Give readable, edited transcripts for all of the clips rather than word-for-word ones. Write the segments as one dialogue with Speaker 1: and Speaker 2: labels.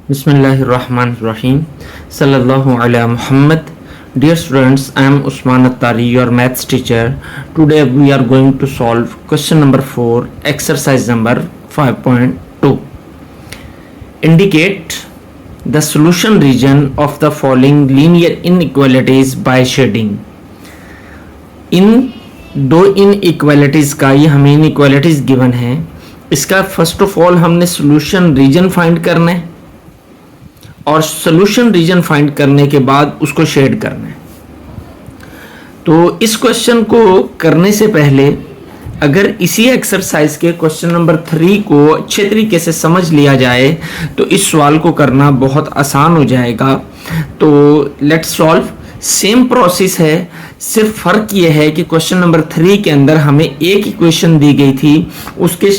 Speaker 1: Bismillahirrahmanirrahim. Sallallahu ala Muhammad. Dear students, I am Usman Attari, your maths teacher. Today we are going to solve question number 4, exercise number 5.2. Indicate the solution region of the following linear inequalities by shading. इन दो inequalities का ये हमें inequalities given है, इसका first of all हमने solution region find करना है और सॉल्यूशन रीजन फाइंड करने के बाद उसको शेड करना है। तो इस क्वेश्चन को करने से पहले अगर इसी एक्सरसाइज के क्वेश्चन नंबर 3 को अच्छे तरीके से समझ लिया जाए तो इस सवाल को करना बहुत आसान हो जाएगा। तो लेट्स सॉल्व। सेम प्रोसेस है, सिर्फ फर्क ये है कि क्वेश्चन नंबर 3 के अंदर हमें एक इक्वेशन दी गई थी, उसके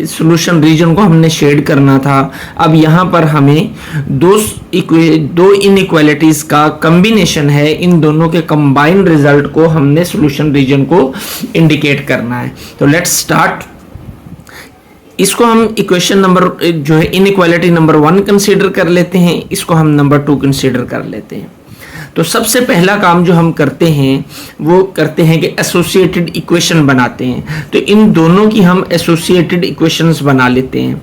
Speaker 1: सॉल्यूशन रीजन को हमने शेड करना था। अब यहाँ पर हमें दो इनइक्वालिटीज का कॉम्बिनेशन है, इन दोनों के कंबाइंड रिजल्ट को हमने सॉल्यूशन रीजन को इंडिकेट करना है। तो लेट्स स्टार्ट। इसको हम इक्वेशन नंबर जो है इनइक्वालिटी नंबर 1 कंसीडर कर लेते हैं, इसको हम नंबर 2 कंसीडर कर लेते हैं। तो सबसे पहला काम जो हम करते हैं वो करते हैं कि एसोसिएटेड इक्वेशन बनाते हैं। तो इन दोनों की हम एसोसिएटेड इक्वेशंस बना लेते हैं।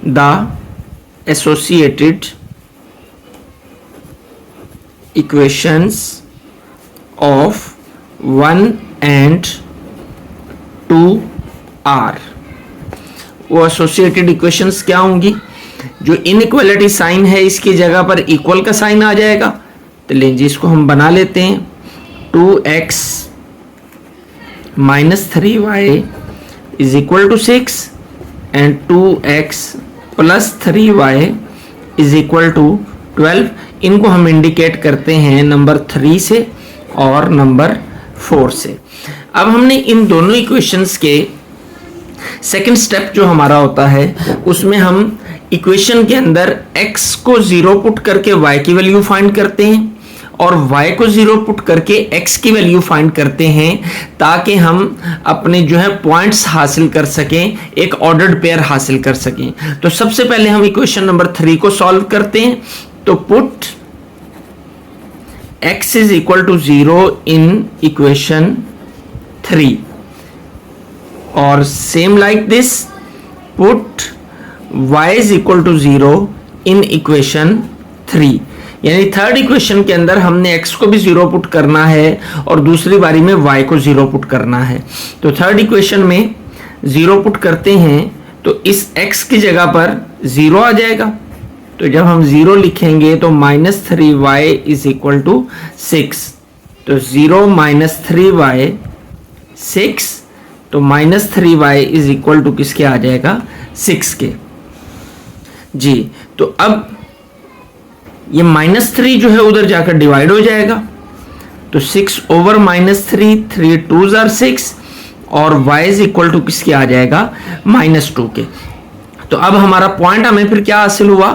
Speaker 1: The associated equations of 1 and 2 are. वो एसोसिएटेड इक्वेशंस क्या होंगी? जो इनइक्वालिटी साइन है इसकी जगह पर इक्वल का साइन आ जाएगा। तो लीजिए इसको हम बना लेते हैं। 2x minus 3y is equal to 6 and 2x plus 3y is equal to 12। इनको हम इंडिकेट करते हैं नंबर 3 से और नंबर 4 से। अब हमने इन दोनों इक्वेशंस के सेकंड स्टेप जो हमारा होता है उसमें हम इक्वेशन के अंदर x को 0 पुट करके y की वैल्यू फाइंड करते हैं और y को 0 पुट करके x की वैल्यू फाइंड करते हैं, ताकि हम अपने जो है पॉइंट्स हासिल कर सकें, एक ऑर्डर्ड पेयर हासिल कर सकें। तो सबसे पहले हम इक्वेशन नंबर 3 को सॉल्व करते हैं। तो put x is equal to 0 in equation 3 और same like this put y is equal to 0 in equation 3। यानी थर्ड इक्वेशन के अंदर हमने x को भी 0 पुट करना है और दूसरी बारी में y को 0 पुट करना है। तो थर्ड इक्वेशन में 0 पुट करते हैं तो इस x की जगह पर 0 आ जाएगा। तो जब हम 0 लिखेंगे तो -3y इज इक्वल टू 6। तो 0 - 3y 6, तो -3y इज इक्वल टू किसके आ जाएगा? 6 के। जी, तो अब ये -3 जो है उधर जाकर डिवाइड हो जाएगा। तो 6 ओवर -3, 3 2s are 6 और y इज इक्वल टू किसके आ जाएगा? -2 के। तो अब हमारा पॉइंट हमें फिर क्या हासिल हुआ?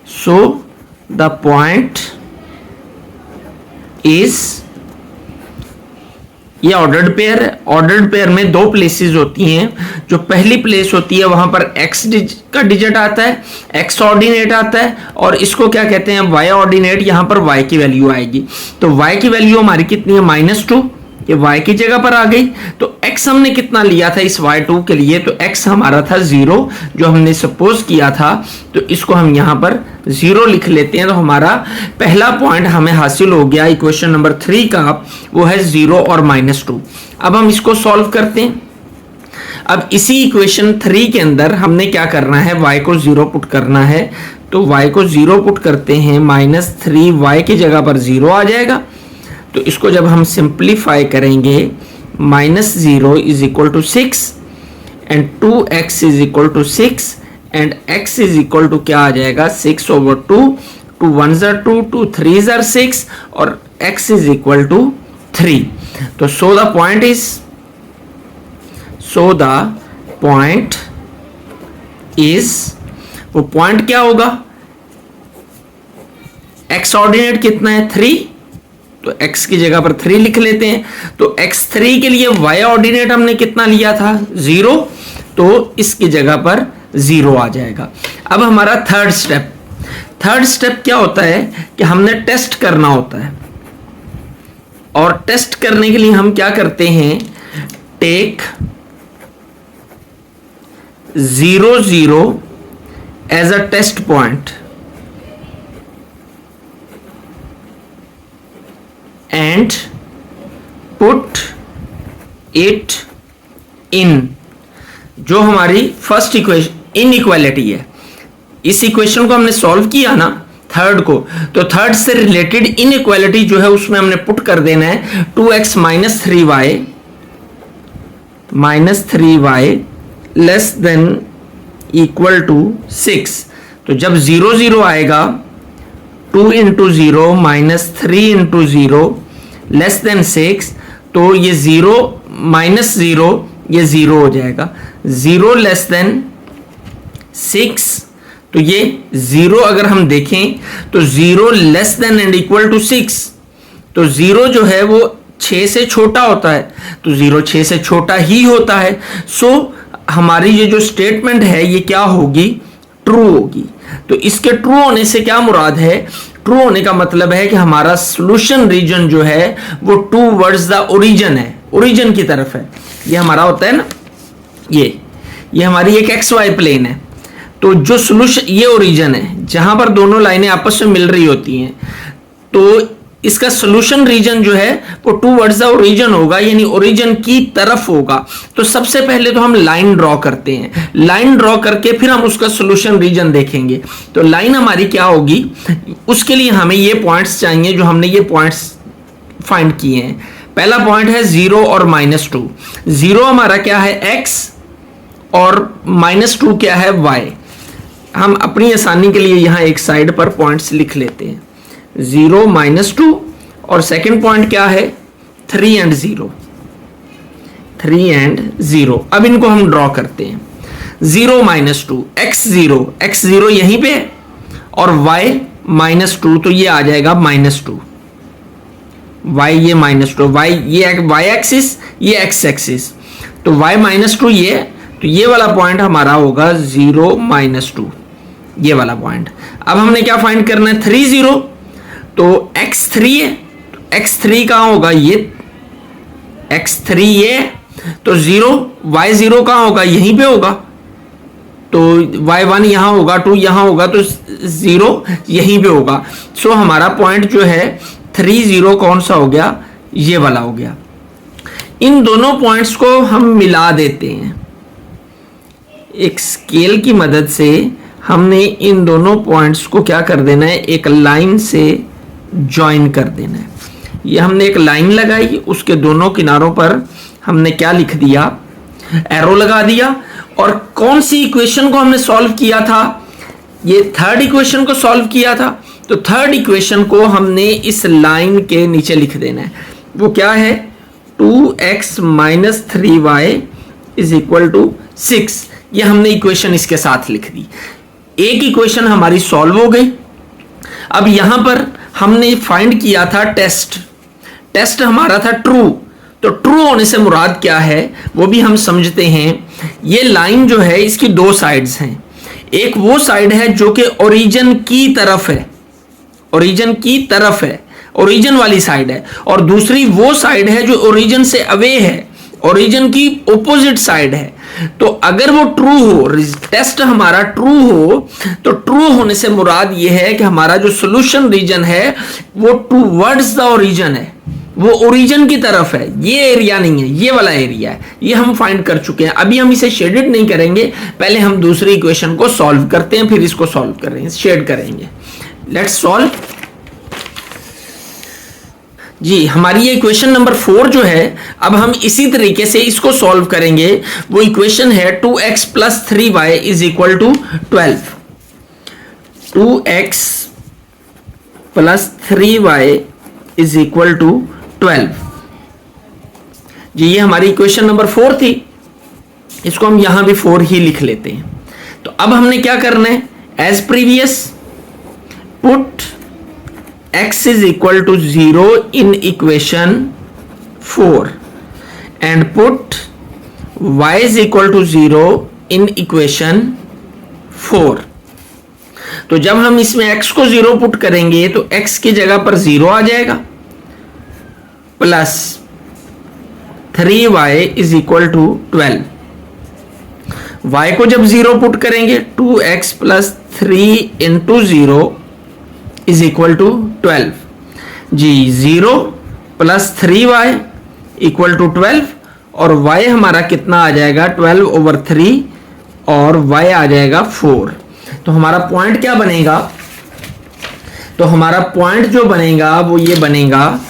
Speaker 1: सो द पॉइंट इज, ये ऑर्डर्ड पेयर है। ऑर्डर्ड पेयर में दो प्लेसेस होती हैं। जो पहली प्लेस होती है वहां पर x का डिजिट आता है, x ऑर्डिनेट आता है और इसको क्या कहते हैं? y ordinate. यहां पर y की वैल्यू आएगी। तो y की वैल्यू हमारी कितनी है? -2। ये y की जगह पर आ गई। तो x हमने कितना लिया था इस y2 के लिए? तो x हमारा था 0 जो हमने सपोज किया था। तो इसको हम यहां पर 0 लिख लेते हैं। तो हमारा पहला पॉइंट हमें हासिल हो गया इक्वेशन नंबर 3 का, वो है 0 और -2। अब हम इसको सॉल्व करते हैं। अब इसी इक्वेशन 3 के अंदर हमने क्या करना है? y को 0 पुट करना है। तो y को 0 पुट करते हैं, -3y की जगह पर 0 आ जाएगा। तो इसको जब हम सिंप्लीफाई करेंगे, -0 is equal to 6 and 2x is equal to 6 and x is equal to क्या आ जाएगा? 6 over 2, 2 1s are 2, 2 3s are 6 और x इज इक्वल टू 3। तो सो द पॉइंट इज, वो पॉइंट क्या होगा? x ऑर्डिनेट कितना है? 3। तो x की जगह पर 3 लिख लेते हैं। तो x3 के लिए y ऑर्डिनेट हमने कितना लिया था? 0। तो इसकी जगह पर 0 आ जाएगा। अब हमारा थर्ड थर्ड स्टेप क्या होता है कि हमने टेस्ट करना होता है, और टेस्ट करने के लिए हम क्या करते हैं, take 0 0 as a test point and put it in जो हमारी फर्स्ट इक्वेशन इनइक्वालिटी है। इस इक्वेशन को हमने सॉल्व किया ना थर्ड को, तो थर्ड से रिलेटेड इनइक्वालिटी जो है उसमें हमने पुट कर देना है 2x minus 3y less than equal to 6। तो जब 0 0 आएगा 2 into 0 minus 3 into 0 less than 6, तो ये 0 माइनस 0 ये 0 हो जाएगा। 0 लेस देन 6, तो ये 0 अगर हम देखें तो 0 less than and equal to 6, तो 0 जो है वो 6 से छोटा होता है, तो 0 6 से छोटा ही होता है। सो हमारी ये जो स्टेटमेंट है ये क्या होगी, ट्रू होगी। तो इसके ट्रू होने से क्या मुराद है, ट्रू होने का मतलब है कि हमारा सॉल्यूशन रीजन जो है वो टूवर्ड्स द ओरिजिन है, ओरिजिन की तरफ है। ये हमारा होता है ना, ये हमारी एक एक्स वाई प्लेन है, तो जो सॉल्यूशन ये ओरिजिन है जहां पर दोनों लाइनें आपस में मिल रही होती हैं, तो इसका सॉल्यूशन रीजन जो है वो टूवर्ड्स द ओरिजिन होगा, यानी ओरिजिन की तरफ होगा। तो सबसे पहले तो हम लाइन ड्रॉ करते हैं, लाइन ड्रॉ करके फिर हम उसका सॉल्यूशन रीजन देखेंगे। तो लाइन हमारी क्या होगी, उसके लिए हमें ये पॉइंट्स चाहिए जो हमने ये पॉइंट्स फाइंड किए हैं। पहला पॉइंट है 0 और -2। 0 हमारा क्या है, x, और -2 क्या है, y। हम अपनी आसानी के लिए यहां एक साइड पर पॉइंट्स लिख लेते हैं, 0 -2, और सेकंड पॉइंट क्या है, 3 and 0, 3 and 0। अब इनको हम ड्रॉ करते हैं। 0 -2, x0 यहीं पे है, और y -2, तो ये आ जाएगा -2, y ये -2, y ये y एक्सिस, ये x एक्सिस, तो y -2 ये, तो ये वाला पॉइंट हमारा होगा 0 -2, ये वाला पॉइंट। अब हमने क्या फाइंड करना है, 3 0, तो x3 है, x3 कहां होगा, ये x3 ये, तो 0 y0 कहां होगा, यहीं पे होगा, तो y1 यहां होगा, 2 यहां होगा, तो 0 यहीं पे होगा। सो हमारा पॉइंट जो है 3 0 कौन सा हो गया, ये वाला हो गया। इन दोनों पॉइंट्स को हम मिला देते हैं, एक स्केल की मदद से हमने इन दोनों पॉइंट्स को क्या कर देना है, एक लाइन से ज्वाइन कर देना है। ये हमने एक लाइन लगाई, उसके दोनों किनारों पर हमने क्या लिख दिया, एरो लगा दिया। और कौन सी इक्वेशन को हमने सॉल्व किया था, ये थर्ड इक्वेशन को सॉल्व किया था, तो थर्ड इक्वेशन को हमने इस लाइन के नीचे लिख देना है। वो क्या है, 2x minus 3y is equal to 6। ये हमने इक्वेशन इसके साथ लिख दी। एक इक्वेशन हमारी सॉल्व हो गई। अब यहां पर हमने फाइंड किया था टेस्ट हमारा था ट्रू। तो ट्रू होने से मुराद क्या है वो भी हम समझते हैं। ये लाइन जो है इसकी दो साइड्स हैं। एक वो साइड है जो कि ओरिजिन की तरफ है, ओरिजिन की तरफ है, ओरिजिन वाली साइड है, और दूसरी वो साइड है जो ओरिजिन से अवे है, ओरिजिन की ऑपोजिट साइड है। तो अगर वो ट्रू हो, टेस्ट हमारा ट्रू हो, तो ट्रू होने से मुराद ये है कि हमारा जो सॉल्यूशन रीजन है वो टूवर्ड्स द ओरिजिन है, वो ओरिजिन की तरफ है। ये एरिया नहीं है, ये वाला एरिया है। ये हम फाइंड कर चुके हैं। अभी हम इसे शेडेड नहीं करेंगे, पहले हम दूसरी इक्वेशन को सॉल्व करते हैं, फिर इसको सॉल्व करेंगे, शेड करेंगे। Let's solve. जी, हमारी ये इक्वेशन नंबर 4 जो है, अब हम इसी तरीके से इसको सॉल्व करेंगे। वो इक्वेशन है 2x plus 3y is equal to 12। 2x plus 3y is equal to 12। जी, ये हमारी इक्वेशन नंबर 4 थी। इसको हम यहां भी 4 ही लिख लेते हैं। तो अब हमने क्या करना है, as previous put x is equal to 0 in equation 4 and put y is equal to 0 in equation 4। तो जब हम इसमें x को 0 पुट करेंगे तो x की जगह पर 0 आ जाएगा, plus 3y is equal to 12। y को जब 0 पुट करेंगे 2x plus 3 into 0 is equal to 12 जी। 0 प्लस 3y इक्वल टू 12 और y हमारा कितना आ जाएगा 12/3 और y आ जाएगा 4। तो हमारा पॉइंट क्या बनेगा, तो हमारा पॉइंट जो बनेगा वो ये बनेगा,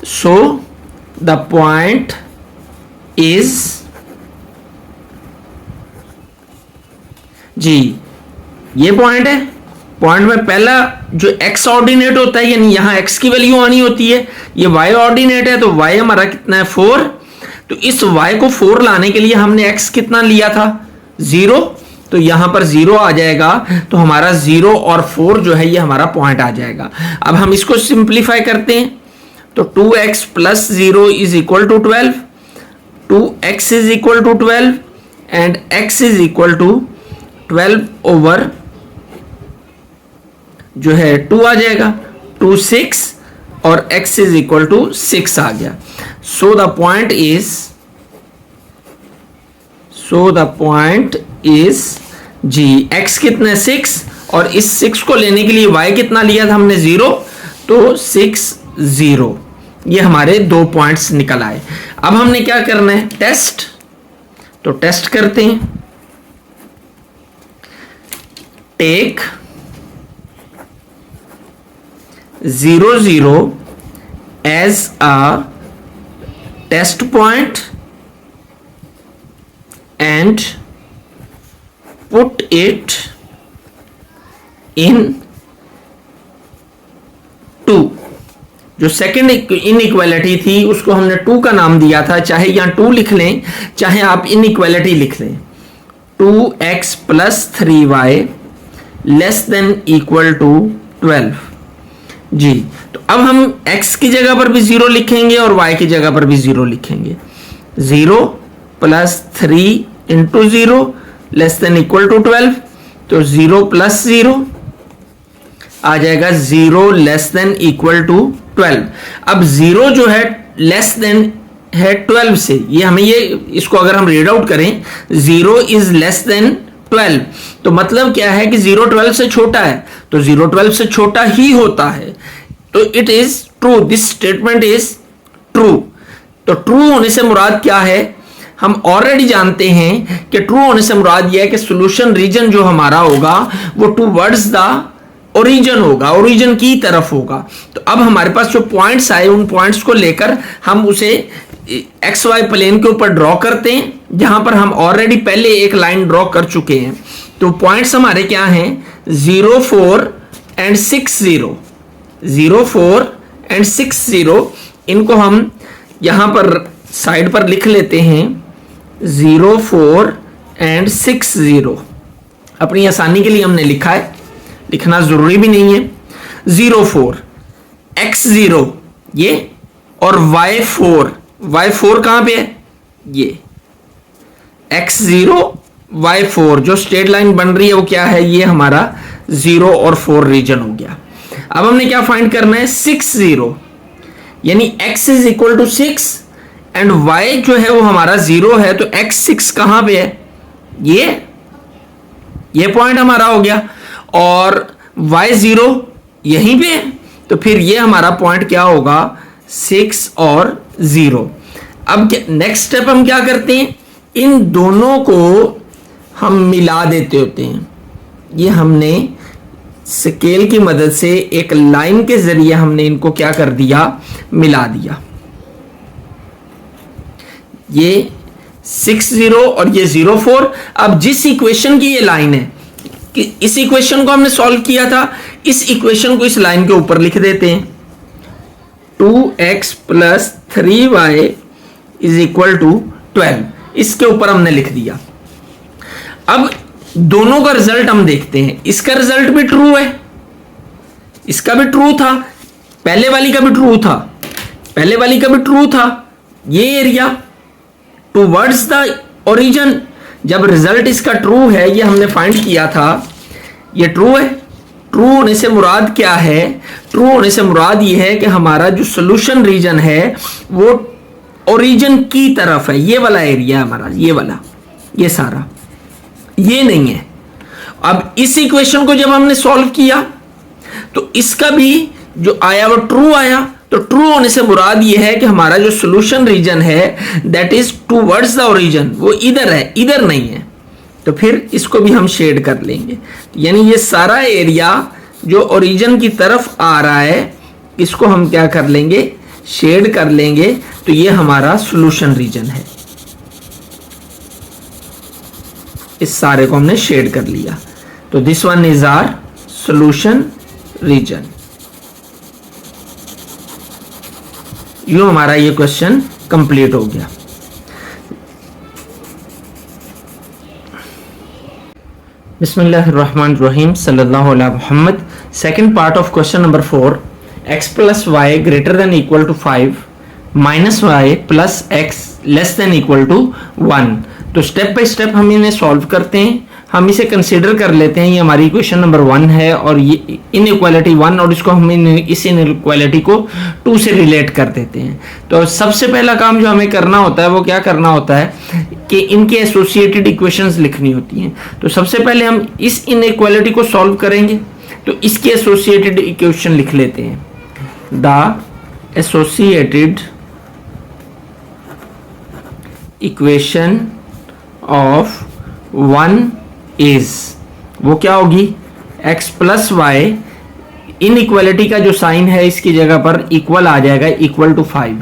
Speaker 1: सो द पॉइंट इज जी, ये पॉइंट है। पॉइंट में पहला जो x ऑर्डिनेट होता है, यानी यहां x की वैल्यू आनी होती है, ये y ऑर्डिनेट है, तो y हमारा कितना है 4। तो इस y को 4 लाने के लिए हमने x कितना लिया था 0, तो यहां पर 0 आ जाएगा, तो हमारा 0 और 4 जो है ये हमारा पॉइंट आ जाएगा। अब हम इसको सिंप्लीफाई करते हैं, तो 2x plus 0 is equal to 12, 2x is equal to 12 and x is equal to 12 over जो है 2 आ जाएगा, 2 6 और x इज इक्वल टू 6 आ गया। सो द पॉइंट इज जी, x कितना 6 और इस 6 को लेने के लिए y कितना लिया था हमने 0, तो 6 0, ये हमारे 2 पॉइंट्स निकल आए। अब हमने क्या करना है टेस्ट, तो टेस्ट करते हैं। Take 0 0 as a test point and put it in 2। जो सेकेंड इनइक्वालिटी थी उसको हमने 2 का नाम दिया था, चाहे यहां 2 लिख लें चाहे आप इनइक्वालिटी लिख लें। 2x plus 3y less than equal to 12 जी। तो अब हम x की जगह पर भी 0 लिखेंगे और y की जगह पर भी 0 लिखेंगे। 0 plus 3 into 0 less than equal to 12, तो 0 प्लस 0 आ जाएगा 0 लेस देन इक्वल टू 12। अब 0 जो है लेस देन है 12 से, ये हमें ये इसको अगर हम रीड आउट करें 0 इज लेस देन 12, तो मतलब क्या है कि 0 12 से छोटा है, तो 0 12 से छोटा ही होता है, तो it is true, this statement is true. तो ट्रू होने से मुराद क्या है, हम ऑलरेडी जानते हैं कि ट्रू होने से मुराद यह है कि सॉल्यूशन रीजन जो हमारा होगा वो टुवर्ड्स द ओरिजिन होगा, ओरिजिन की तरफ होगा। तो अब हमारे पास जो पॉइंट्स आए उन पॉइंट्स को लेकर हम उसे एक्स वाई प्लेन के ऊपर ड्रॉ करते हैं, जहां पर हम ऑलरेडी पहले एक लाइन ड्रॉ कर चुके हैं। तो पॉइंट्स हमारे क्या हैं 0 4 एंड 6 0, 0 4 एंड 6 0, इनको हम यहां पर साइड पर लिख लेते हैं 0 4 एंड 6 0। अपनी आसानी के लिए हमने लिखा है, लिखना जरूरी भी नहीं है। 0 4 x 0 ये और y 4 कहां पे है, ये x 0 y 4 जो स्ट्रेट लाइन बन रही है वो क्या है, ये हमारा 0 और 4 रीजन हो गया। अब हमने क्या फाइंड करना है 6 0, यानी x is equal to 6 and y जो है वो हमारा 0 है, तो x 6 कहां पे है, ये पॉइंट हमारा हो गया, और y 0 यहीं पे है, तो फिर ये हमारा पॉइंट क्या होगा 6 और 0। अब नेक्स्ट स्टेप हम क्या करते हैं, इन दोनों को हम मिला देते होते हैं। ये हमने स्केल की मदद से एक लाइन के जरिए हमने इनको क्या कर दिया, मिला दिया। ये 6 0 और ये 0 4। अब जिस इक्वेशन की ये लाइन है कि इस इक्वेशन को हमने सॉल्व किया था, इस इक्वेशन को इस लाइन के ऊपर लिख देते हैं 2x plus 3y is equal to 12, इसके ऊपर हमने लिख दिया। अब दोनों का रिजल्ट हम देखते हैं, इसका रिजल्ट भी ट्रू है, इसका भी ट्रू था, पहले वाली का भी ट्रू था, पहले वाली का भी ट्रू था। ये एरिया टुवर्ड्स द ओरिजिन, जब रिजल्ट इसका ट्रू है, ये हमने फाइंड किया था, ये ट्रू है, ट्रू होने से मुराद क्या है? ट्रू होने से मुराद ये है कि हमारा जो सोल्यूशन रीजन है वो ओरिजिन की तरफ है, ये वाला एरिया हमारा, ये वाला, ये सारा, ये नहीं है। अब इस इक्वेशन को जब हमने सॉल्व किया तो इसका भी जो आया वो ट्रू आया। तो ट्रू होने से मुराद ये है कि हमारा जो सोल्यूशन रीजन है that is towards the origin, वो इधर है, इधर नहीं है। तो फिर इसको भी हम शेड कर लेंगे, यानी ये सारा एरिया जो ओरिजिन की तरफ आ रहा है इसको हम क्या कर लेंगे? शेड कर लेंगे। तो ये हमारा सोल्यूशन रीजन है, इस सारे को हमने शेड कर लिया। तो this one is our solution region. यूं हमारा ये क्वेश्चन कंप्लीट हो गया। बिस्मिल्लाहिर्रहमानिर्रहीम, सल्लल्लाहु अला मुहम्मद। Second part of question number 4, x plus y greater than equal to 5 minus y plus x less than equal to 1। तो स्टेप बाय स्टेप हम इन्हें सॉल्व करते हैं। हम इसे कंसीडर कर लेते हैं, ये हमारी इक्वेशन नंबर 1 है और ये इनइक्वालिटी 1, और इसको हम इस इनइक्वालिटी को 2 से रिलेट कर देते हैं। तो सबसे पहला काम जो हमें करना होता है वो क्या करना होता है कि इनके एसोसिएटेड इक्वेशंस लिखनी होती हैं। तो सबसे पहले हम इस इनइक्वालिटी को सॉल्व करेंगे, तो इसके एसोसिएटेड इक्वेशन लिख लेते हैं। The associated equation of 1 is, वो क्या होगी? x प्लस वाई, इनइक्वालिटी का जो साइन है इसकी जगह पर इक्वल आ जाएगा, इक्वल टू 5।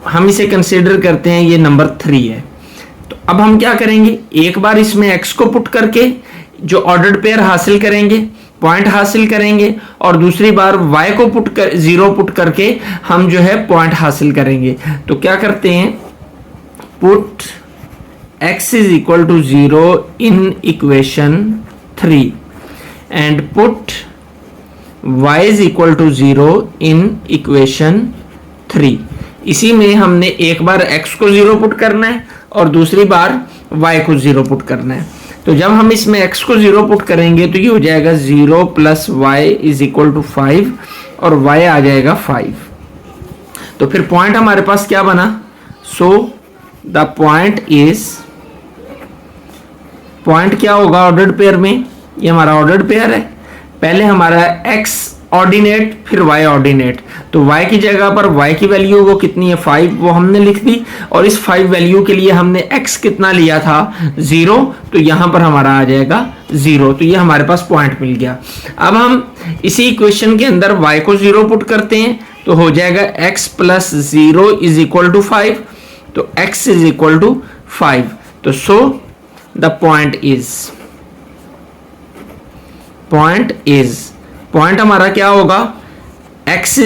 Speaker 1: हम इसे कंसीडर करते हैं ये नंबर 3 है। तो अब हम क्या करेंगे? एक बार इसमें x को पुट करके जो ऑर्डर्ड पेयर हासिल करेंगे, पॉइंट हासिल करेंगे, और दूसरी बार y को पुट कर 0 पुट करके हम जो है पॉइंट हासिल करेंगे। तो क्या करते हैं? Put x is equal to 0 in equation 3 and put y is equal to 0 in equation 3। इसी में हमने एक बार x को 0 पुट करना है और दूसरी बार y को 0 पुट करना है। तो जब हम इसमें x को 0 पुट करेंगे तो ये हो जाएगा 0 plus y is equal to 5 और y आ जाएगा 5। तो फिर पॉइंट हमारे पास क्या बना? सो द पॉइंट इज, पॉइंट क्या होगा ऑर्डर्ड पेयर में? ये हमारा ऑर्डर्ड पेयर है। पहले हमारा x ऑर्डिनेट फिर y ऑर्डिनेट, तो y की जगह पर y की वैल्यू वो कितनी है? 5, वो हमने लिख दी। और इस 5 वैल्यू के लिए हमने x कितना लिया था? 0, तो यहां पर हमारा आ जाएगा 0। तो ये हमारे पास पॉइंट मिल गया। अब हम इसी इक्वेशन के अंदर y को 0 पुट करते हैं तो हो जाएगा x plus 0 is equal to 5। तो x इज इक्वल टू 5। तो so the point is, point हमारा क्या होगा? x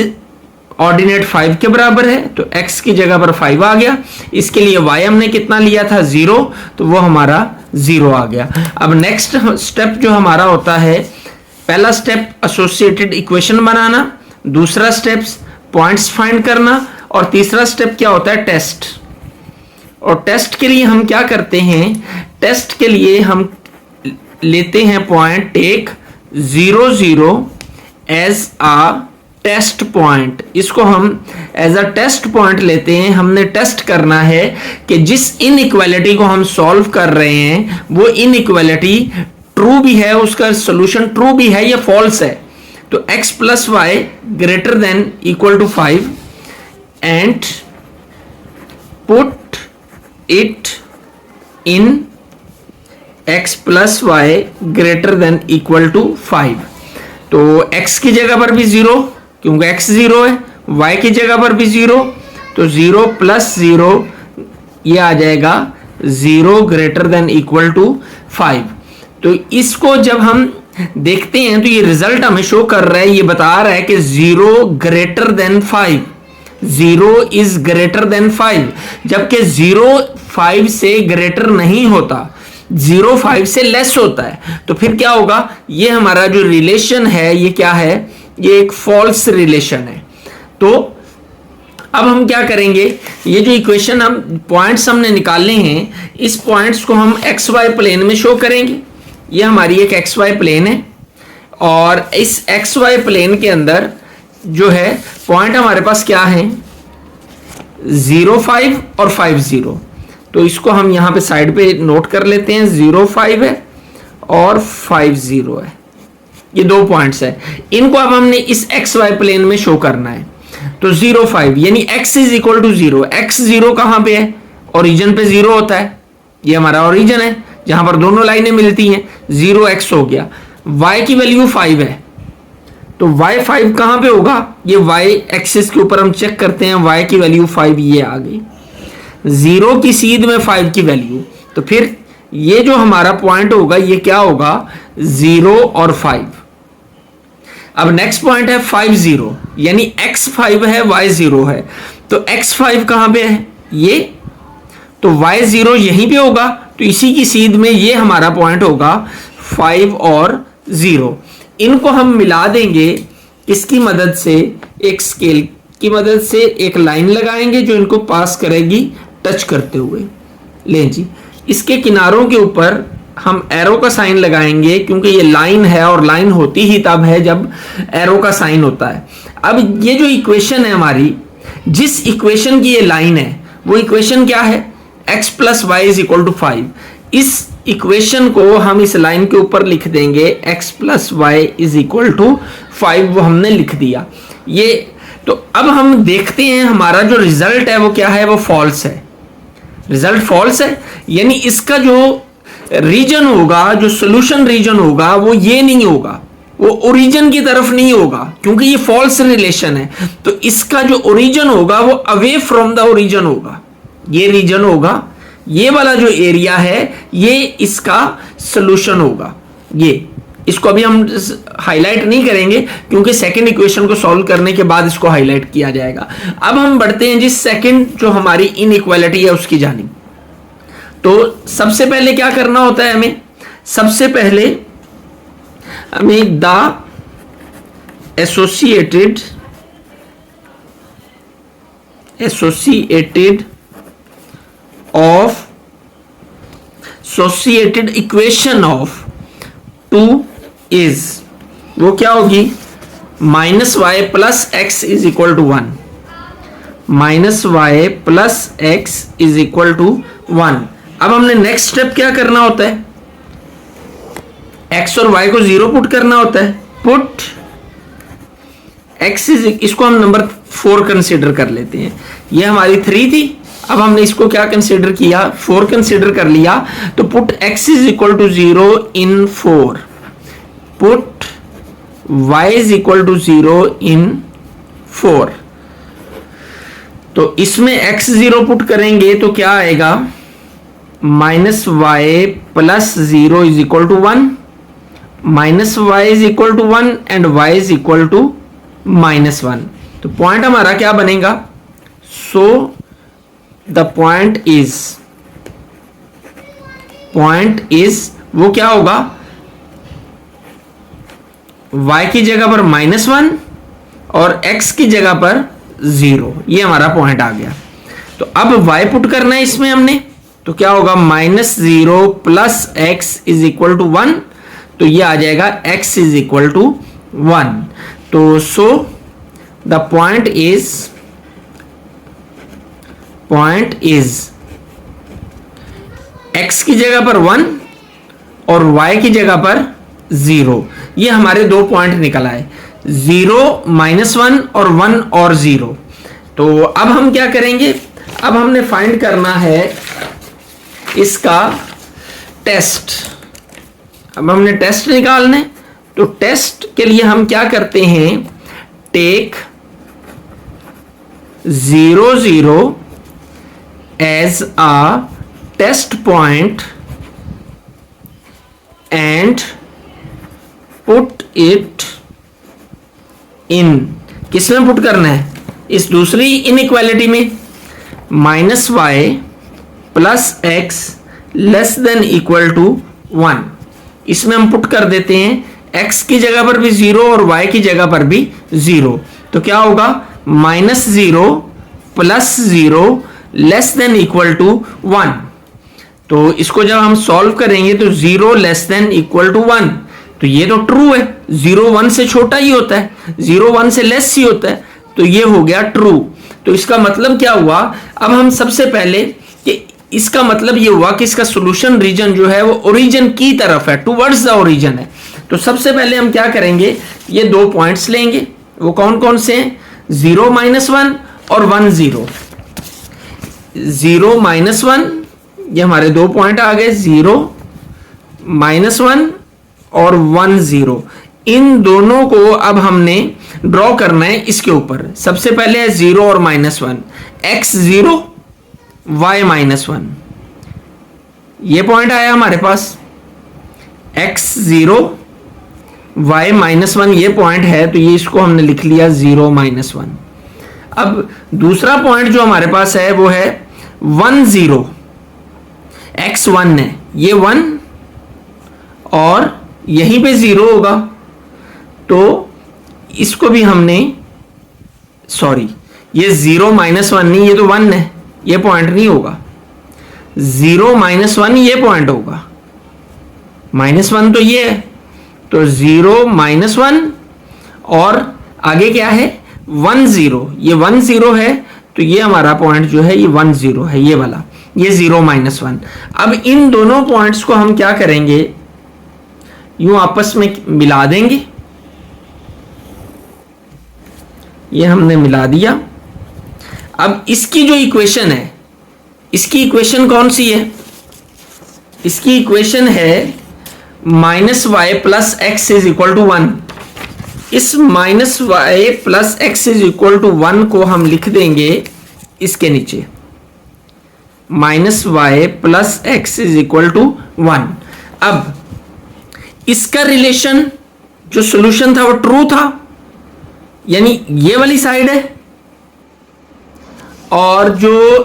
Speaker 1: ऑर्डिनेट 5 के बराबर है, तो x की जगह पर 5 आ गया। इसके लिए y हमने कितना लिया था? 0, तो वो हमारा 0 आ गया। अब नेक्स्ट स्टेप जो हमारा होता है, पहला स्टेप एसोसिएटेड इक्वेशन बनाना, दूसरा स्टेप पॉइंट्स फाइंड करना, और तीसरा स्टेप क्या होता है? टेस्ट। और टेस्ट के लिए हम क्या करते हैं? टेस्ट के लिए हम लेते हैं point, take 0 0 as a test point. इसको हम एज अ टेस्ट पॉइंट लेते हैं। हमने टेस्ट करना है कि जिस इनइक्वालिटी को हम सॉल्व कर रहे हैं वो इनइक्वालिटी ट्रू भी है, उसका सॉल्यूशन ट्रू भी है या फॉल्स है। तो x plus y greater than equal to 5 and put it in x plus y greater than equal to 5। तो x की जगह पर भी 0, क्योंकि x 0 है, y की जगह पर भी 0, तो 0 प्लस 0 ये आ जाएगा 0 ग्रेटर देन इक्वल टू 5। तो इसको जब हम देखते हैं तो ये रिजल्ट हमें शो कर रहा है, ये बता रहा है कि 0 greater than 5, 0 is greater than 5, जबकि 0 5 से ग्रेटर नहीं होता, 0 5 से लेस होता है। तो फिर क्या होगा? ये हमारा जो रिलेशन है ये क्या है? ये एक फॉल्स रिलेशन है। तो अब हम क्या करेंगे? ये जो इक्वेशन हम पॉइंट्स हमने निकालने हैं, इस पॉइंट्स को हम एक्स वाई प्लेन में शो करेंगे। ये हमारी एक एक्स वाई प्लेन है और इस एक्स वाई प्लेन के अंदर जो है पॉइंट हमारे पास क्या है, 0 5 और 5 0। तो इसको हम यहां पे साइड पे नोट कर लेते हैं, 0 5 है और 5 0 है, ये दो पॉइंट्स है। इनको अब हमने इस एक्स वाई प्लेन में शो करना है। तो 0 5 यानी x is equal to 0। x 0 कहां पे है, ओरिजिन पे 0 होता है, ये हमारा ओरिजिन है जहां पर दोनों लाइनें मिलती हैं। 0x हो गया, y की वैल्यू 5 है, तो y 5 कहां पे होगा, ये y एक्सिस के ऊपर हम चेक करते हैं, y की वैल्यू 5 ये आ गई, 0 की सीध में 5 की वैल्यू। तो फिर ये जो हमारा पॉइंट होगा ये क्या होगा, 0 और 5। अब नेक्स्ट पॉइंट है 5 0, यानी x 5 है y 0 है, तो x 5 कहां पे है, ये, तो y 0 यहीं पे होगा, तो इसी की सीध में ये हमारा पॉइंट होगा 5 और 0। इनको हम मिला देंगे इसकी मदद से, एक स्केल की मदद से एक लाइन लगाएंगे जो इनको पास करेगी टच करते हुए। लें जी, इसके किनारों के ऊपर हम एरो का साइन लगाएंगे, क्योंकि ये लाइन है और लाइन होती ही तब है जब एरो का साइन होता है। अब ये जो इक्वेशन है हमारी, जिस इक्वेशन की ये लाइन है वो इक्वेशन क्या है, x plus y is equal to 5। इस इक्वेशन को हम इस लाइन के ऊपर लिख देंगे, x plus y is equal to 5, वो हमने लिख दिया ये। तो अब हम देखते हैं हमारा जो रिजल्ट है वो क्या है, वो फॉल्स है, रिजल्ट फॉल्स है, यानी इसका जो रीजन होगा, जो सोल्यूशन रीजन होगा वो ये नहीं होगा, वो ओरिजिन की तरफ नहीं होगा, क्योंकि ये फॉल्स रिलेशन है। तो इसका जो ओरिजिन होगा वो अवे फ्रॉम द ओरिजिन होगा, ये रीजन होगा, ये वाला जो एरिया है ये इसका सोल्यूशन होगा। ये इसको अभी हम हाईलाइट नहीं करेंगे क्योंकि सेकंड इक्वेशन को सॉल्व करने के बाद इसको हाईलाइट किया जाएगा। अब हम बढ़ते हैं जिस सेकंड जो हमारी इनइक्वालिटी है उसकी जानिब। तो सबसे पहले क्या करना होता है हमें, सबसे पहले हमें the associated equation of 2 is, वो क्या होगी, minus y plus x is equal to 1, minus y plus x is equal to 1। अब हमने नेक्स्ट स्टेप क्या करना होता है, x और y को 0 पुट करना होता है, पुट x इज, इसको हम नंबर 4 कंसीडर कर लेते हैं, ये हमारी 3 थी, अब हमने इसको क्या कंसीडर किया, 4 कंसीडर कर लिया। तो put x is equal to 0 in 4, put y is equal to 0 in 4। तो इसमें x 0 पुट करेंगे तो क्या आएगा, minus y plus 0 is equal to 1, minus y is equal to 1 and y is equal to minus 1। तो point हमारा क्या बनेगा, सो द पॉइंट इज वो क्या होगा, y की जगह पर -1 और x की जगह पर 0, ये हमारा पॉइंट आ गया। तो अब y पुट करना है इसमें हमने, तो क्या होगा, -0 plus x is equal to 1, तो ये आ जाएगा x इज इक्वल टू 1। तो so the point is x की जगह पर 1 और y की जगह पर 0, ये हमारे दो पॉइंट निकल आए, 0 -1 और 1 और 0। तो अब हम क्या करेंगे, अब हमने फाइंड करना है इसका टेस्ट। अब हमने टेस्ट निकालने, तो टेस्ट के लिए हम क्या करते हैं, take 0 0 as a test point and put it in, किसमें पुट करना है, इस दूसरी इनइक्वालिटी में, minus y plus x less than equal to 1, इसमें हम पुट कर देते हैं, x की जगह पर भी 0 और y की जगह पर भी 0। तो क्या होगा, -0 plus 0 less than equal to 1। तो इसको जब हम सॉल्व करेंगे तो 0 लेस देन इक्वल टू 1, तो ये तो ट्रू है, 0 1 से छोटा ही होता है, 0 1 से लेस ही होता है, तो ये हो गया ट्रू। तो इसका मतलब क्या हुआ, अब हम सबसे पहले कि इसका मतलब ये हुआ कि इसका सॉल्यूशन रीजन जो है वो ओरिजिन की तरफ है, टुवर्ड्स द ओरिजिन है। तो सबसे पहले हम क्या करेंगे, ये दो पॉइंट्स लेंगे, वो कौन कौन से हैं, 0 -1 और 1 0। 0 -1, ये हमारे दो पॉइंट आ गए, 0 -1 और 1 0। इन दोनों को अब हमने ड्रॉ करना है इसके ऊपर। सबसे पहले है 0 और -1, x0 y -1, ये पॉइंट आया हमारे पास, x0 y -1 ये पॉइंट है, तो ये इसको हमने लिख लिया 0 -1। अब दूसरा पॉइंट जो हमारे पास है वो है 1 0, x1 है, ये 1 और यहीं पे 0 होगा, तो इसको भी हमने, सॉरी ये 0 -1 नहीं, ये तो 1 है, ये पॉइंट नहीं होगा, 0 -1 ये पॉइंट होगा, -1 तो ये है, तो 0 -1 और आगे क्या है 1 0, ये 1 0 है, तो ये हमारा पॉइंट जो है ये 1 0 है, ये वाला, ये 0 -1। अब इन दोनों पॉइंट्स को हम क्या करेंगे, यूं आपस में मिला देंगे, ये हमने मिला दिया। अब इसकी जो इक्वेशन है, इसकी इक्वेशन कौन सी है, इसकी इक्वेशन है -y + x = 1। इस -y + x = 1 को हम लिख देंगे इसके नीचे, -y + x = 1। अब इसका रिलेशन जो सॉल्यूशन था वो ट्रू था, यानी ये वाली साइड है, और जो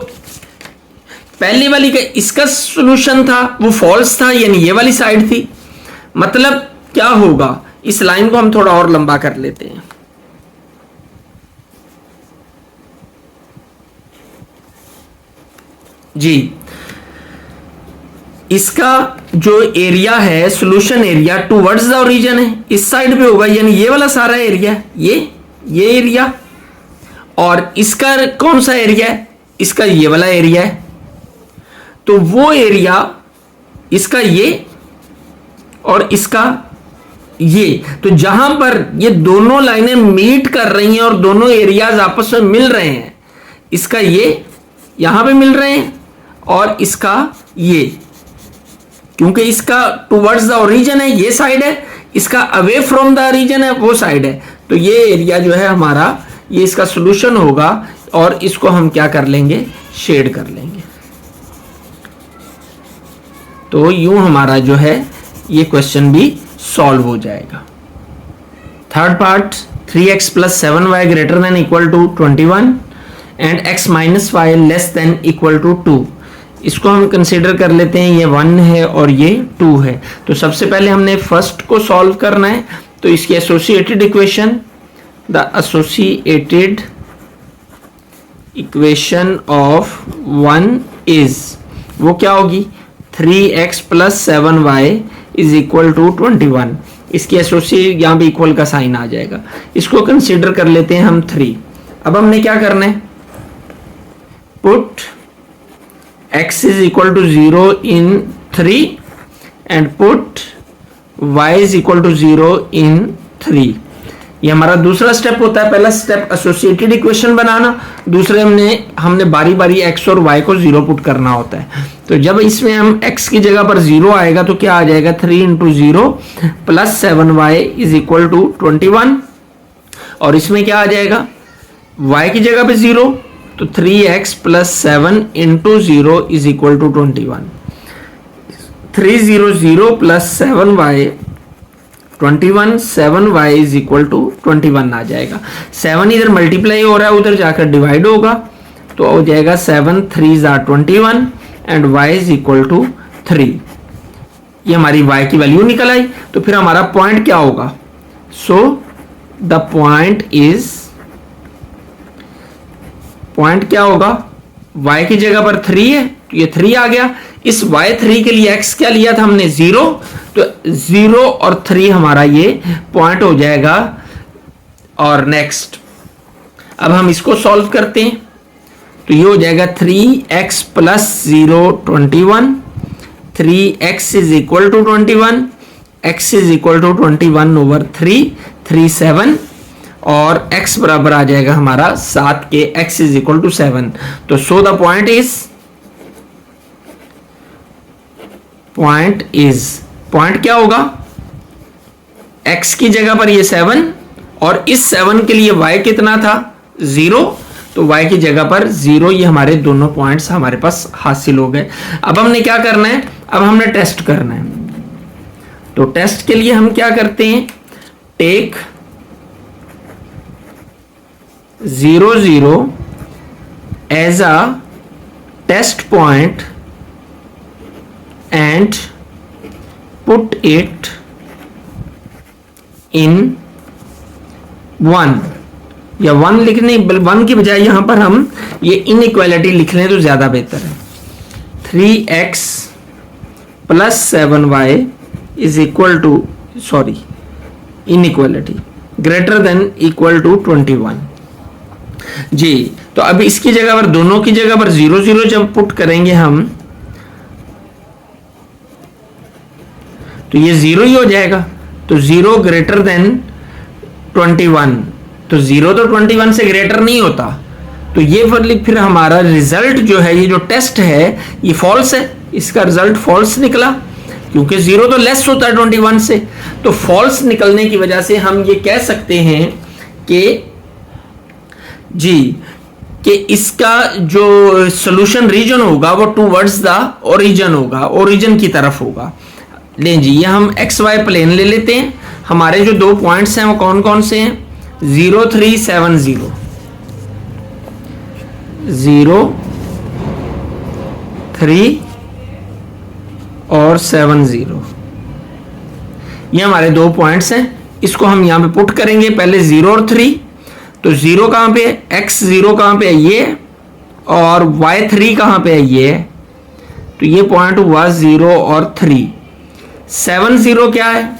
Speaker 1: पहली वाली का इसका सॉल्यूशन था वो फॉल्स था, यानी ये वाली साइड थी। मतलब क्या होगा, इस लाइन को हम थोड़ा और लंबा कर लेते हैं, जी इसका जो एरिया है, solution area towards the origin है, इस साइड पे होगा, यानी ये वाला सारा एरिया, ये एरिया, और इसका कौन सा एरिया है, इसका ये वाला एरिया है, तो वो एरिया इसका ये और इसका ये, तो जहां पर ये दोनों लाइनें मीट कर रही हैं और दोनों एरियाज आपस में मिल रहे हैं, इसका ये यहां पे मिल रहे हैं और इसका ये, क्योंकि इसका टुवर्ड्स द ओरिजिन है ये साइड है, इसका अवे फ्रॉम द ओरिजिन है वो साइड है, तो ये एरिया जो है हमारा, ये इसका सॉल्यूशन होगा, और इसको हम क्या कर लेंगे, शेड कर लेंगे। तो यूं हमारा जो है ये क्वेश्चन भी सॉल्व हो जाएगा। Third part, 3x + 7y > 21 and x - y < 2। इसको हम कंसीडर कर लेते हैं, ये 1 है और ये 2 है। तो सबसे पहले हमने फर्स्ट को सॉल्व करना है, तो इसकी associated equation, the associated equation of 1 is, वो क्या होगी, 3x + 7y = 21। इसकी एसोसिएट यहाँ पे इक्वल का साइन आ जाएगा, इसको कंसीडर कर लेते हैं हम 3। अब हमने क्या करना है, put x = 0 in 3 and put y = 0 in 3। ये हमारा दूसरा स्टेप होता है। पहला स्टेप एसोसिएटेड इक्वेशन बनाना, दूसरे हमने बारी बारी x और y को 0 पुट करना होता है। तो जब इसमें हम x की जगह पर 0 आएगा तो क्या आ जाएगा, 3 × 0 + 7y = 21, और इसमें क्या आ जाएगा, y की जगह पे 0, तो 3x + 7 × 0 = 21। 300 + 7y 21, 7y = 21 आ जाएगा। 7 इधर मल्टीप्लाई हो रहा है, उधर जाकर डिवाइड होगा, तो हो जाएगा 7 3 = 21 एंड y = 3। ये हमारी y की वैल्यू निकल आई। तो फिर हमारा पॉइंट क्या होगा, सो द पॉइंट इज, पॉइंट क्या होगा, y की जगह पर 3 है तो ये 3 आ गया। इस y3 के लिए x क्या लिया था हमने 0, तो 0 और 3 हमारा ये पॉइंट हो जाएगा। और नेक्स्ट अब हम इसको सॉल्व करते हैं, तो ये हो जाएगा 3x plus 0 21, 3x is equal to 21, x is equal to 21 over 3, 3 7, और x बराबर आ जाएगा हमारा 7 के, x इज इक्वल टू 7। तो सो द पॉइंट क्या होगा, x की जगह पर ये 7, और इस 7 के लिए y कितना था 0, तो y की जगह पर 0। ये हमारे दोनों पॉइंट्स हमारे पास हासिल हो गए। अब हमने क्या करना है, अब हमने टेस्ट करना है। तो टेस्ट के लिए हम क्या करते हैं, take 0 0 as a test point and put it in 1, या 1 लिखने 1 की बजाय यहां पर हम ये इनइक्वालिटी लिख लें तो ज्यादा बेहतर है। 3x plus 7y is equal to inequality greater than equal to 21 जी। तो अब इसकी जगह पर, दोनों की जगह पर 0 0 जब पुट करेंगे हम, तो ये 0 ही हो जाएगा। तो 0 ग्रेटर देन 21, तो 0 तो 21 से ग्रेटर नहीं होता, तो ये फिर हमारा रिजल्ट जो है, ये जो टेस्ट है ये फॉल्स है, इसका रिजल्ट फॉल्स निकला, क्योंकि 0 तो लेस होता है 21 से। तो फॉल्स निकलने की वजह से हम ये कह सकते हैं कि इसका जो सॉल्यूशन रीजन होगा वो टूवर्ड्स द ओरिजिन होगा, ओरिजिन की तरफ होगा। ले जी, ये हम एक्स वाई प्लेन ले लेते हैं। हमारे जो 2 पॉइंट्स हैं वो कौन कौन से हैं, 0 3 7 0, 0 3 और 7 0, ये हमारे 2 पॉइंट्स हैं। इसको हम यहां पे पुट करेंगे, पहले 0 और 3। तो 0 कहां पे है, x0 कहां पे है ये, और y3 कहां पे है ये, तो ये पॉइंट हुआ 0 और 3। 7 0 क्या है,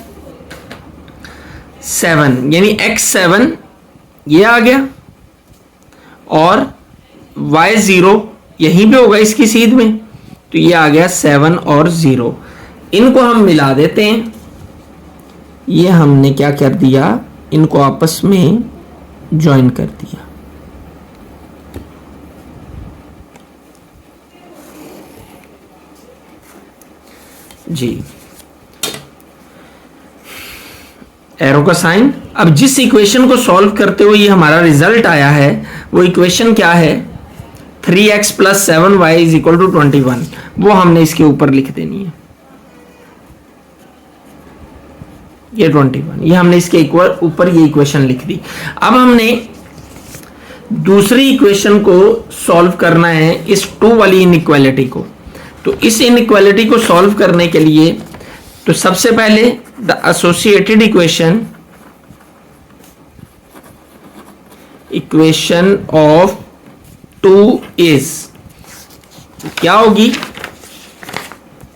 Speaker 1: 7 यानी x7 ये आ गया, और y0 यहीं पे होगा इसकी सीध में, तो ये आ गया 7 और 0। इनको हम मिला देते हैं। ये हमने क्या कर दिया, इनको आपस में ज्वाइन कर दिया। जी, एरो का साइन। अब जिस इक्वेशन को सॉल्व करते हुए ये हमारा रिजल्ट आया है, वो इक्वेशन क्या है, 3x plus 7y is equal to 21, वो हमने इसके ऊपर लिख देनी है। ये 21, ये हमने इसके ऊपर ये इक्वेशन लिख दी। अब हमने दूसरी इक्वेशन को सॉल्व करना है, इस 2 वाली इनइक्वालिटी को। तो इस इनइक्वालिटी को सॉल्व करने के लिए, तो सबसे पहले the associated equation of 2 is क्या होगी,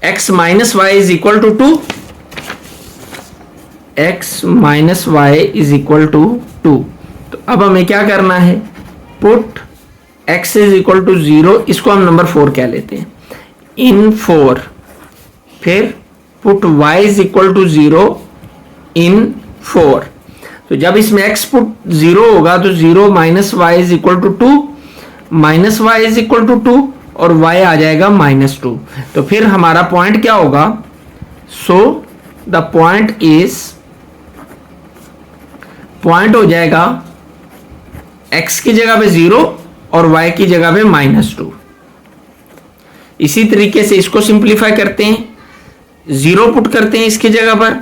Speaker 1: x minus y is equal to 2, x minus y is equal to 2। तो अब हमें क्या करना है, put x is equal to 0, इसको हम नंबर 4 कह लेते हैं, इन 4, फिर put y is equal to 0 in 4। तो जब इसमें x पुट 0 होगा तो 0 minus y is equal to 2, minus y is equal to 2, और y आ जाएगा -2। तो फिर हमारा पॉइंट क्या होगा, सो द पॉइंट हो जाएगा x की जगह पे 0 और y की जगह पे -2। इसी तरीके से इसको सिंप्लीफाई करते हैं, 0 पुट करते हैं इसकी जगह पर,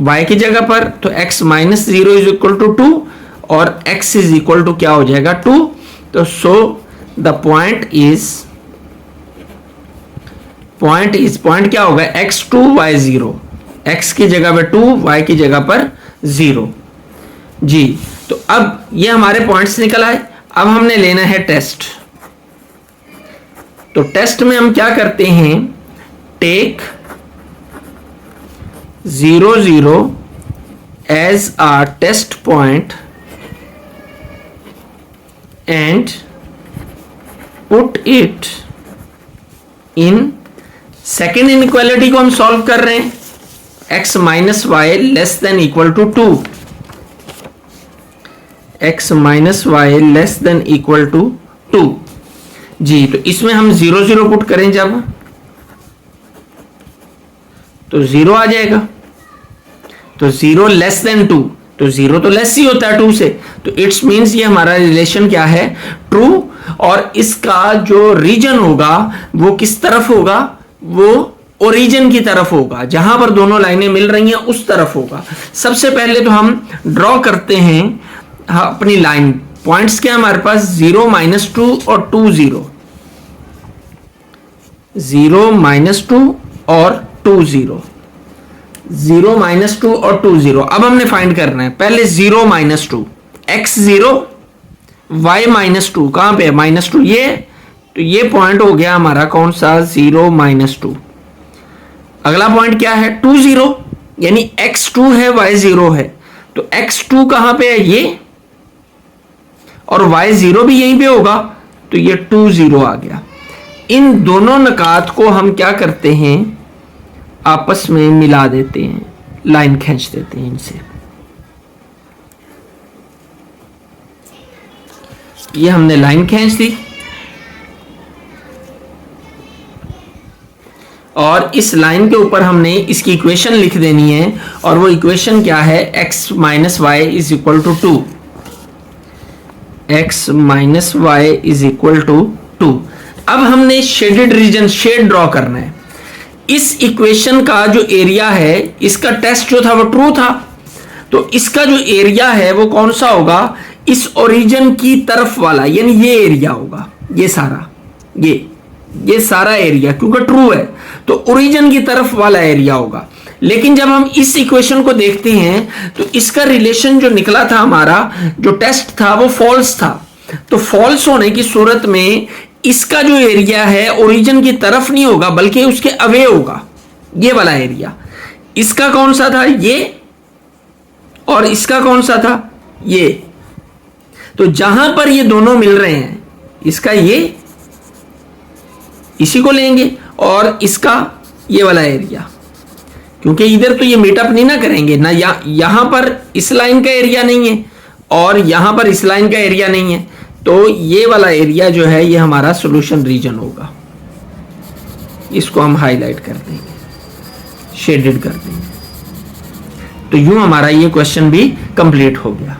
Speaker 1: y की जगह पर, तो x minus 0 is equal to 2, और x इज इक्वल टू क्या हो जाएगा 2। तो सो द पॉइंट क्या होगा, x2 y0, x की जगह पर 2, y की जगह पर 0 जी। तो अब ये हमारे पॉइंट्स निकल आए। अब हमने लेना है टेस्ट। तो टेस्ट में हम क्या करते हैं, take 0 0 as a test point and put it in second inequality को हम सॉल्व कर रहे हैं, x minus y less than equal to 2, x minus y less than equal to 2 जी। तो इसमें हम 0 0 पुट करें जब, तो 0 आ जाएगा। तो 0 लेस देन 2, तो 0 तो लेस ही होता है 2 से, तो इट्स मीन्स ये हमारा रिलेशन क्या है, ट्रू। और इसका जो रीजन होगा वो किस तरफ होगा, वो ओरिजिन की तरफ होगा, जहां पर दोनों लाइनें मिल रही हैं उस तरफ होगा। सबसे पहले तो हम ड्रॉ करते हैं अपनी लाइन। पॉइंट्स क्या हमारे पास, 0 -2 और 2 0, 0 -2 और 2 0, 0 -2 और 2 0। अब हमने फाइंड करना है पहले 0 -2, x 0 y -2, कहां पे है -2, ये, तो ये पॉइंट हो गया हमारा कौन सा, 0 -2। अगला पॉइंट क्या है, 2 0, यानी x 2 है y 0 है, तो x 2 कहां पे है, ये, और y 0 भी यहीं पे होगा, तो ये 2 0 आ गया। इन दोनों नकात को हम क्या करते हैं, आपस में मिला देते हैं, लाइन खींच देते हैं इनसे। ये हमने लाइन खींच दी, और इस लाइन के ऊपर हमने इसकी इक्वेशन लिख देनी है, और वो इक्वेशन क्या है, x minus y is equal to 2, x minus y is equal to 2। अब हमने शेडेड रीजन, शेड ड्रॉ करना है। इस इक्वेशन का जो एरिया है, इसका टेस्ट जो था वो ट्रू था, तो इसका जो एरिया है वो कौन सा होगा, इस ओरिजिन की तरफ वाला, यानी ये एरिया होगा, ये सारा, ये सारा एरिया, क्योंकि ट्रू है तो ओरिजिन की तरफ वाला एरिया होगा। लेकिन जब हम इस इक्वेशन को देखते हैं तो इसका रिलेशन जो निकला था हमारा, जो टेस्ट था वो फॉल्स था। तो फॉल्स होने की सूरत में इसका जो एरिया है ओरिजिन की तरफ नहीं होगा, बल्कि उसके अवे होगा, ये वाला एरिया। इसका कौन सा था, ये, और इसका कौन सा था, ये। तो जहां पर ये दोनों मिल रहे हैं, इसका ये, इसी को लेंगे, और इसका ये वाला एरिया, क्योंकि इधर तो ये मीटअप नहीं ना करेंगे ना, यहां पर इस लाइन का एरिया नहीं है और यहां पर इस लाइन का एरिया नहीं है, तो ये वाला एरिया जो है ये हमारा सॉल्यूशन रीजन होगा। इसको हम हाईलाइट कर देंगे, शेडेड कर देंगे। तो यूं हमारा ये क्वेश्चन भी कंप्लीट हो गया।